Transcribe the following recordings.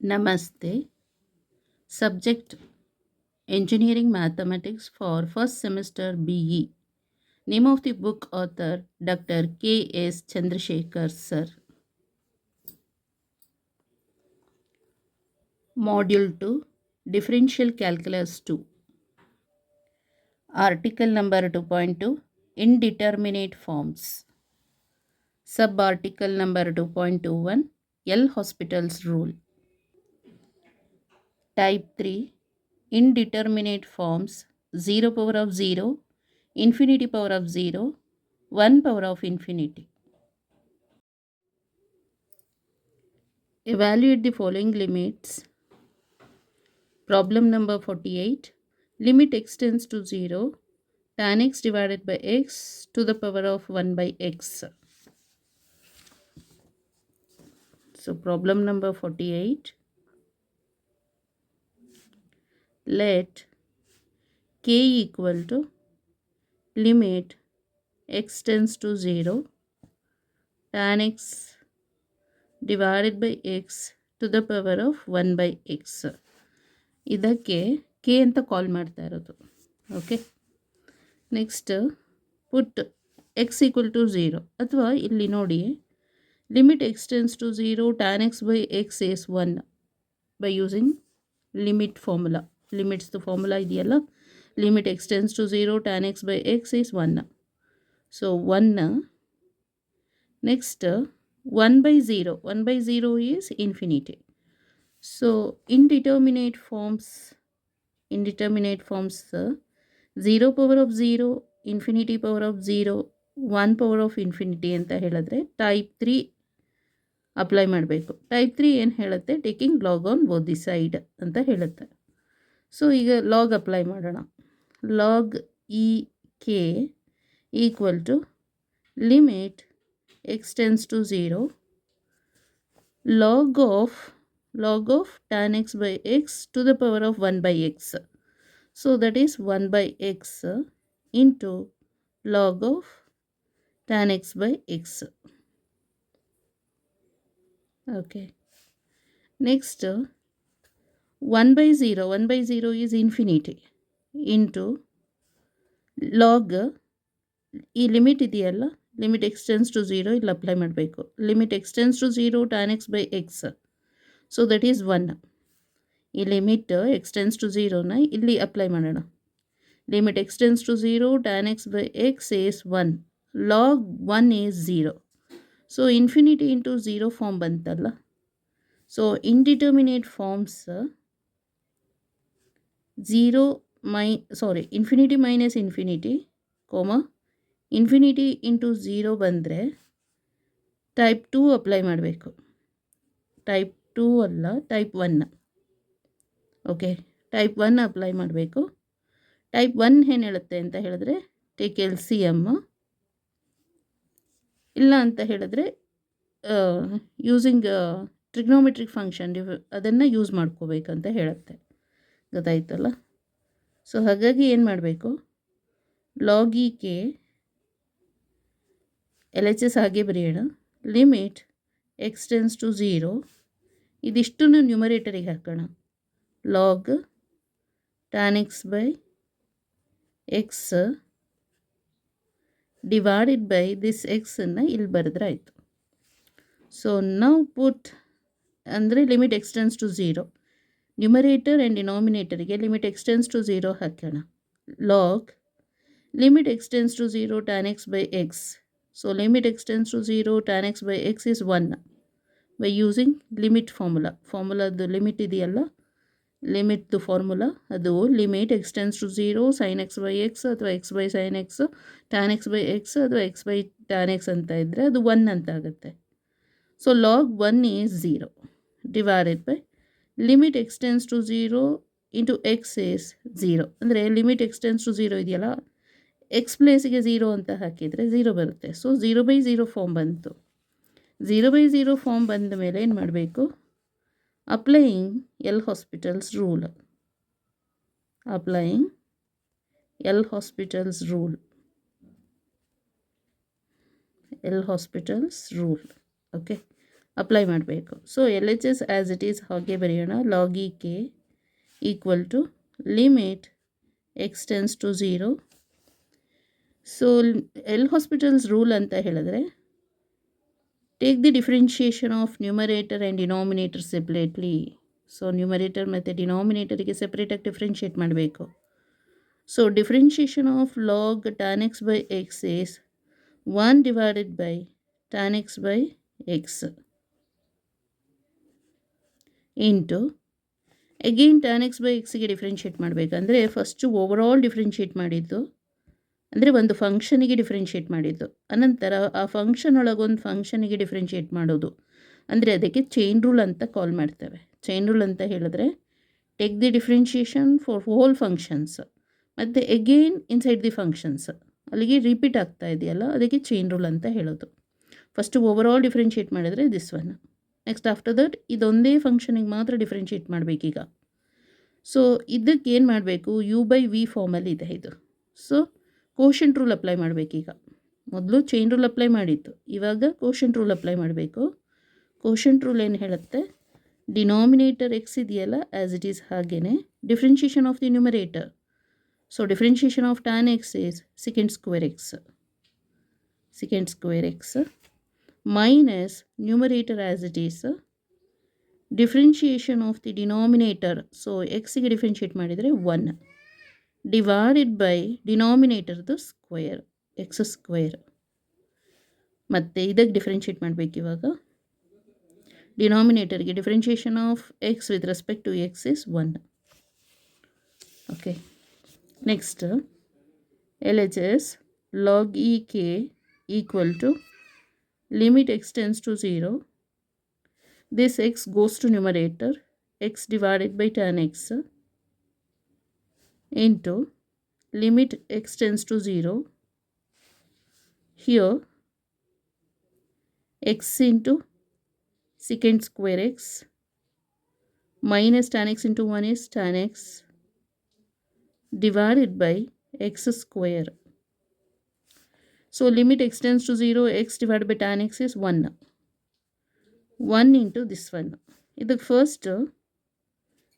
Namaste. Subject Engineering Mathematics for first semester BE. Name of the book author Dr. K.S. Chandrasekhar Sir. Module 2 Differential Calculus 2. Article number 2.2 Indeterminate Forms. Subarticle number 2.21 L'Hospital's Rule. Type 3 Indeterminate forms 0 power of 0, infinity power of 0, 1 power of infinity. Evaluate the following limits. Problem number 48. Limit x tends to 0, tan x divided by x to the power of 1 by x. So problem number 48. Let k equal to limit x tends to 0, tan x divided by x to the power of 1 by x. ಇದಕ್ಕೆ K ಅಂತ call ಮಾಡ್ತಾ ಇರೋದು. Okay, next put x equal to 0, ಅಥವಾ ಇಲ್ಲಿ ನೋಡಿ limit x tends to 0 tan x by x is 1 by using limit formula. ಲಿಮಿಟ್ಸ್ದು formula ಇದೆಯಲ್ಲ, limit x tends to 0 tan x by x is 1. So 1. Next 1 by 0. 1 by 0 is infinity. So indeterminate forms 0 power of 0, infinity power of 0, 1 power of infinity ಅಂತ ಹೇಳಿದ್ರೆ type 3 apply ಮಾಡಬೇಕು. Type 3 ಏನು ಹೇಳುತ್ತೆ, taking log on both the side ಅಂತ ಹೇಳುತ್ತೆ. So ಈಗ log apply ಮಾಡೋಣ. Log e k equal to limit x tends to 0 log of tan x by x to the power of 1 by x. So that is 1 by x into log of tan x by x. Okay. Next 1 by 0. 1 by 0 is infinity into log ಈ limit ಇದೆಯಲ್ಲ, limit x tends to 0 ಇಲ್ಲಿ apply ಮಾಡಬೇಕು. Limit x tends to 0 tan x by x, so that is 1. ಈ limit x tends to 0ನ ಇಲ್ಲಿ apply ಮಾಡೋಣ. Limit x tends to 0 tan x by x is 1, log 1 is 0. So infinity into 0 form ಬಂತಲ್ಲ. So indeterminate forms infinity minus infinity, infinity into 0 ಬಂದರೆ type 2 apply ಮಾಡಬೇಕು. Type 2 ಅಲ್ಲ, type 1. Okay, type 1 apply ಮಾಡಬೇಕು. Type 1 ಏನು ಹೇಳುತ್ತೆ ಅಂತ ಹೇಳಿದ್ರೆ take L C M, ಇಲ್ಲ ಅಂತ ಹೇಳಿದ್ರೆ ಯೂಸಿಂಗ್ ಟ್ರಿಗ್ನೋಮೆಟ್ರಿಕ್ ಫಂಕ್ಷನ್ ಅದನ್ನು ಯೂಸ್ ಮಾಡ್ಕೋಬೇಕಂತ ಹೇಳುತ್ತೆ. ಗೊತ್ತಾಯ್ತಲ್ಲ. ಸೊ ಹಾಗಾಗಿ ಏನು ಮಾಡಬೇಕು, log e k L H S ಹಾಗೆ ಬರೆಯೋಣ. ಲಿಮಿಟ್ ಎಕ್ಸ್ ಟೆನ್ಸ್ ಟು 0, ಇದಿಷ್ಟನ್ನು ನ್ಯೂಮರೇಟರಿಗೆ ಹಾಕೋಣ. Log tan x by x divided by this ಎಕ್ಸನ್ನು ಇಲ್ಲಿ ಬರೆದ್ರೆ ಆಯಿತು. ಸೊ ನಾವು ಪುಟ್ ಅಂದರೆ limit x tends to 0, numerator and ಡಿನಾಮಿನೇಟರಿಗೆ ಲಿಮಿಟ್ ಎಕ್ಸ್ ಟೆನ್ಸ್ ಟು 0 ಹಾಕೋಣ. Log limit x tends to 0 tan x by x. So limit x tends to 0 tan x by x is 1 by using limit formula. The limit ಇದೆಯಲ್ಲ, ಲಿಮಿಟ್ದು formula ಅದು limit x tends to 0 sine x by x ಅಥವಾ x by sine x tan x by x ಅಥವಾ x by tan x ಅಂತ ಇದ್ದರೆ ಅದು 1 ಅಂತ ಆಗುತ್ತೆ. So log 1 is 0 divided by limit x tends to 0 into x is 0. ಅಂದರೆ limit x tends to 0 ಇದೆಯಲ್ಲ, X ಪ್ಲೇಸಿಗೆ 0 ಅಂತ ಹಾಕಿದರೆ 0 ಬರುತ್ತೆ. ಸೊ 0 ಬೈ 0 ಫಾರ್ಮ್ ಬಂತು. 0 ಬೈ 0 ಫಾರ್ಮ್ ಬಂದ ಮೇಲೆ ಏನು ಮಾಡಬೇಕು, applying L hospital's rule. Okay, apply ಮಾಡಬೇಕು. So L H S as it is ಹಾಗೆ ಬರೆಯೋಣ. Log e k equal to limit x tends to 0. So L hospital's rule ಅಂತ ಹೇಳಿದ್ರೆ take the differentiation of numerator and denominator separately. So numerator ಮತ್ತು ಡಿನಾಮಿನೇಟರಿಗೆ ಸೆಪ್ರೇಟಾಗಿ differentiate ಮಾಡಬೇಕು. So differentiation of log tan x by x is 1 divided by tan x by x into again tan x by xಗೆ differentiate ಮಾಡಬೇಕಂದ್ರೆ first overall differentiate ಮಾಡಿದ್ದು, ಅಂದರೆ ಒಂದು ಫಂಕ್ಷನಿಗೆ ಡಿಫ್ರೆನ್ಷಿಯೇಟ್ ಮಾಡಿದ್ದು, ಅನಂತರ ಆ ಫಂಕ್ಷನ್ ಒಳಗೊಂದು ಫಂಕ್ಷನಿಗೆ ಡಿಫ್ರೆನ್ಷಿಯೇಟ್ ಮಾಡೋದು, ಅಂದರೆ ಅದಕ್ಕೆ ಚೈನ್ ರೂಲ್ ಅಂತ ಕಾಲ್ ಮಾಡ್ತೇವೆ. ಚೈನ್ ರೂಲ್ ಅಂತ ಹೇಳಿದ್ರೆ take the differentiation for hole functions ಮತ್ತು ಎಗೇನ್ ಇನ್ಸೈಡ್ ದಿ ಫಂಕ್ಷನ್ಸ್, ಅಲ್ಲಿಗೆ ರಿಪೀಟ್ ಆಗ್ತಾ ಇದೆಯಲ್ಲ, ಅದಕ್ಕೆ ಚೈನ್ ರೂಲ್ ಅಂತ ಹೇಳೋದು. ಫಸ್ಟು ಓವರಾಲ್ ಡಿಫ್ರೆನ್ಷಿಯೇಟ್ ಮಾಡಿದರೆ this one. Next after that ಇದೊಂದೇ ಫಂಕ್ಷನಿಗೆ ಮಾತ್ರ ಡಿಫ್ರೆನ್ಷಿಯೇಟ್ ಮಾಡಬೇಕೀಗ. ಸೊ ಇದಕ್ಕೆ ಏನು ಮಾಡಬೇಕು, ಯು ಬೈ ವಿ ಫಾರ್ಮಲ್ಲಿ ಇದೆ ಇದು. ಸೊ ಕೋಷಂಟ್ ರೂಲ್ ಅಪ್ಲೈ ಮಾಡಬೇಕೀಗ. ಮೊದಲು ಚೈನ್ ರೂಲ್ ಅಪ್ಲೈ ಮಾಡಿತ್ತು, ಇವಾಗ ಕೋಷಂಟ್ ರೂಲ್ ಅಪ್ಲೈ ಮಾಡಬೇಕು. ಕೋಷಂಟ್ ರೂಲ್ ಏನು ಹೇಳುತ್ತೆ, ಡಿನಾಮಿನೇಟರ್ ಎಕ್ಸ್ ಇದೆಯಲ್ಲ ಆ್ಯಸ್ ಇಟ್ ಈಸ್ ಹಾಗೇ differentiation of the numerator. So differentiation of tan x is secant square x minus numerator as it is differentiation of the denominator. So x ಗೆ differentiate ಮಾಡಿದರೆ 1 divided by denominator the square x square. ಮತ್ತೆ ಇದಕ್ಕೆ differentiate ಮಾಡಬೇಕು ಇವಾಗ. ಡಿನಾಮಿನೇಟರ್ಗೆ differentiation of x with respect to x is 1. Okay, next LHS log e k equal to limit x tends to 0. This x goes to numerator, x divided by tan x into limit x tends to 0. Here x into secant square x minus tan x into 1 is tan x divided by x square. So limit x tends to 0, x divided by tan x is 1. 1 into this one. ಇದಕ್ಕೆ first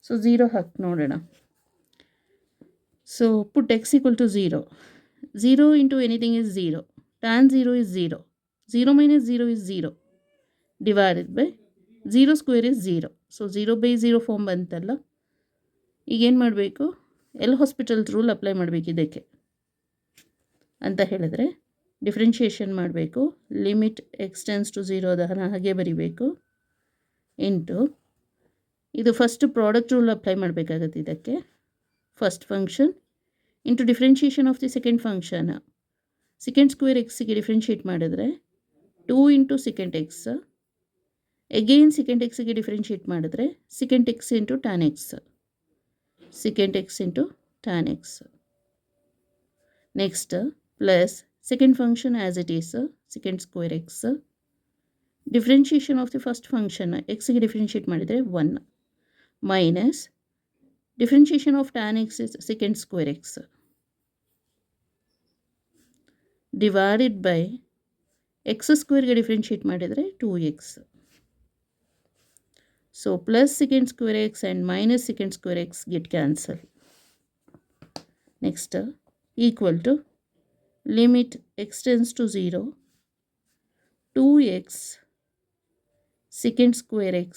so 0 ಹಾಕಿ ನೋಡೋಣ. So put x equal to 0. 0 into anything is 0. Tan 0 is 0. 0 minus 0 is 0. Divided by 0 square is 0. So 0 by 0 form ಬಂತಲ್ಲ. ಈಗೇನು ಮಾಡಬೇಕು, L hospital's rule apply ಮಾಡಬೇಕು ಇದಕ್ಕೆ ಅಂತ ಹೇಳಿದ್ರೆ differentiation ಮಾಡಬೇಕು. ಲಿಮಿಟ್ ಎಕ್ಸ್ ಟೆನ್ಸ್ ಟು 0 ಅದನ್ನು ಹಾಗೆ ಬರಿಬೇಕು ಇಂಟು ಇದು ಫಸ್ಟ್ ಪ್ರಾಡಕ್ಟ್ ರೂಲ್ ಅಪ್ಲೈ ಮಾಡಬೇಕಾಗತ್ತೆ ಇದಕ್ಕೆ. First function into differentiation of the second function. Second square ಎಕ್ಸಿಗೆ ಡಿಫ್ರೆನ್ಷಿಯೇಟ್ ಮಾಡಿದ್ರೆ 2 into second x, again second ಎಕ್ಸಿಗೆ ಡಿಫ್ರೆನ್ಷಿಯೇಟ್ ಮಾಡಿದ್ರೆ second x into tan x, secant x into tan x. Next plus second function as it is secant square x. Differentiation of the first function x ಗೆ differentiate ಮಾಡಿದರೆ 1 minus differentiation of tan x is secant square x divided by x square ಗೆ differentiate ಮಾಡಿದರೆ 2x. So plus secant square x and minus secant square x get cancelled. Next equal to limit x tends to 0, 2x secant square x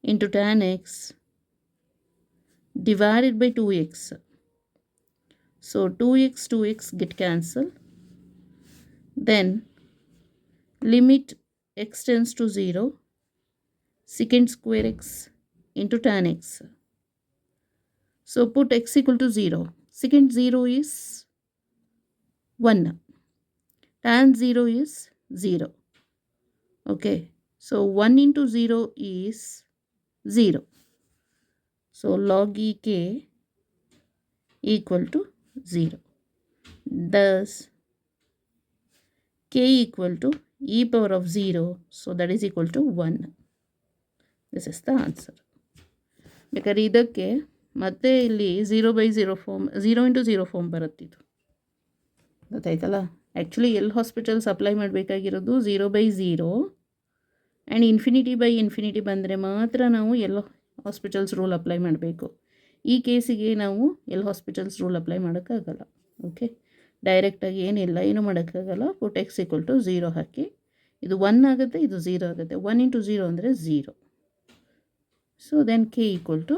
into tan x divided by 2x. So 2x get cancelled. Then limit x tends to 0, secant square x into tan x. So put x equal to 0. Secant 0 is 1. Tan 0 is 0. Okay. So 1 into 0 is 0. So log e k equal to 0. Thus k equal to e power of 0. So that is equal to 1. This is the answer. ಬೇಕಾದ್ರೆ ಇದಕ್ಕೆ ಮತ್ತೆ ಇಲ್ಲಿ 0/0 form 0 into 0 form ಬರುತ್ತಿದ್ದು ಗೊತ್ತಾಯ್ತಲ್ಲ. Actually L hospitals apply ಮಾಡಬೇಕಾಗಿರೋದು 0/0 and infinity by infinity ಬಂದರೆ ಮಾತ್ರ ನಾವು ಎಲ್ ಹಾಸ್ಪಿಟಲ್ಸ್ ರೂಲ್ ಅಪ್ಲೈ ಮಾಡಬೇಕು. ಈ ಕೇಸಿಗೆ ನಾವು ಎಲ್ ಹಾಸ್ಪಿಟಲ್ಸ್ ರೂಲ್ ಅಪ್ಲೈ ಮಾಡೋಕ್ಕಾಗಲ್ಲ. ಓಕೆ, ಡೈರೆಕ್ಟಾಗಿ ಏನಿಲ್ಲ, ಏನು ಮಾಡೋಕ್ಕಾಗಲ್ಲ. ಪುಟ್ ಎಕ್ಸ್ ಈಕ್ವಲ್ ಟು 0 ಹಾಕಿ, ಇದು 1 ಆಗುತ್ತೆ, ಇದು 0 ಆಗುತ್ತೆ. 1 ಇಂಟು 0 ಅಂದರೆ 0. So then k equal to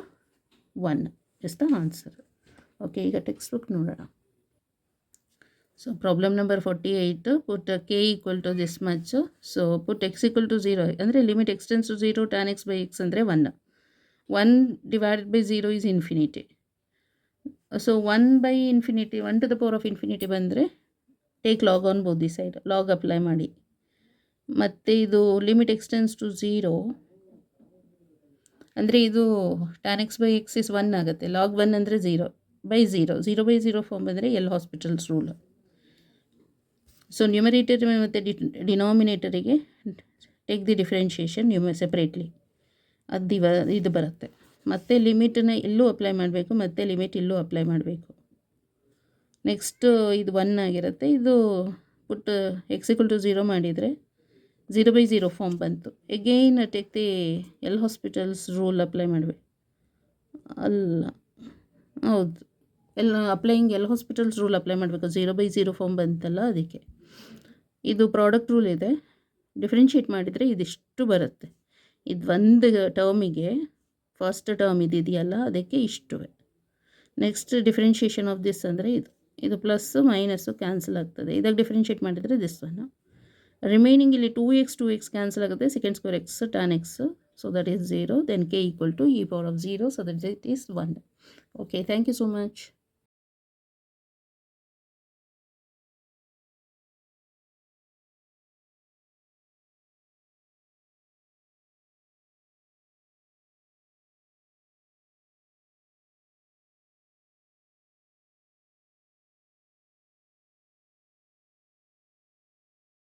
1 is the answer. Okay, ಈಗ ಟೆಕ್ಸ್ಟ್ ಬುಕ್ ನೋಡೋಣ. So problem number 48, put k equal to this much. So put x equal to 0 ಅಂದರೆ limit x tends to 0 tan x by x ಅಂದರೆ 1. 1 divided by 0 is infinity. So 1 by infinity, 1 to the power of infinity ಬಂದರೆ take log on both the side, log apply ಮಾಡಿ. ಮತ್ತು ಇದು limit x tends to 0 ಅಂದರೆ ಇದು tan x by X is 1 ಆಗುತ್ತೆ. Log 1 ಅಂದರೆ 0 by 0, 0 by 0 form ಬಂದರೆ L hospital's rule. So numerator ಮತ್ತು ಡಿನಾಮಿನೇಟರಿಗೆ ಟೇಕ್ ದಿ ಡಿಫ್ರೆನ್ಷಿಯೇಷನ್ ಸೆಪ್ರೇಟ್ಲಿ, ಇದು ಬರುತ್ತೆ. ಮತ್ತು ಲಿಮಿಟನ್ನ ಇಲ್ಲೂ ಅಪ್ಲೈ ಮಾಡಬೇಕು, ಮತ್ತು ಲಿಮಿಟ್ ಇಲ್ಲೂ ಅಪ್ಲೈ ಮಾಡಬೇಕು. ನೆಕ್ಸ್ಟ್ ಇದು 1 ಆಗಿರುತ್ತೆ. ಇದು ಪುಟ್ ಎಕ್ಸ್ ಈಕ್ವಲ್ ಟು 0 ಮಾಡಿದರೆ 0 ಬೈ 0 ಫಾರ್ಮ್ ಬಂತು. Again take the L hospital's rule apply ಮಾಡಬೇಕು. ಅಲ್ಲ, ಹೌದು, applying L hospital's rule apply ಮಾಡಬೇಕು. 0 ಬೈ 0 ಫಾರ್ಮ್ ಬಂತಲ್ಲ, ಅದಕ್ಕೆ ಇದು ಪ್ರಾಡಕ್ಟ್ ರೂಲ್ ಇದೆ. ಡಿಫ್ರೆನ್ಷಿಯೇಟ್ ಮಾಡಿದರೆ ಇದಿಷ್ಟು ಬರುತ್ತೆ. ಇದು ಒಂದು ಟರ್ಮಿಗೆ ಫಸ್ಟ್ ಟರ್ಮ್ ಇದೆಯಲ್ಲ, ಅದಕ್ಕೆ ಇಷ್ಟು. ನೆಕ್ಸ್ಟ್ ಡಿಫ್ರೆನ್ಷಿಯೇಷನ್ ಆಫ್ ದಿಸ್ ಅಂದರೆ ಇದು ಪ್ಲಸ್ಸು ಮೈನಸ್ಸು ಕ್ಯಾನ್ಸಲ್ ಆಗ್ತದೆ. ಇದಕ್ಕೆ ಡಿಫ್ರೆನ್ಷಿಯೇಟ್ ಮಾಡಿದರೆ ದಿಸ್ ಒನ್. ರಿಮೈನಿಂಗ್ ಇಲ್ಲಿ 2x ಕ್ಯಾನ್ಸಲ್ ಆಗುತ್ತೆ, second square x tan x, so that is 0. Then k equal to e power of 0, so that it is 1. Okay, thank you so much.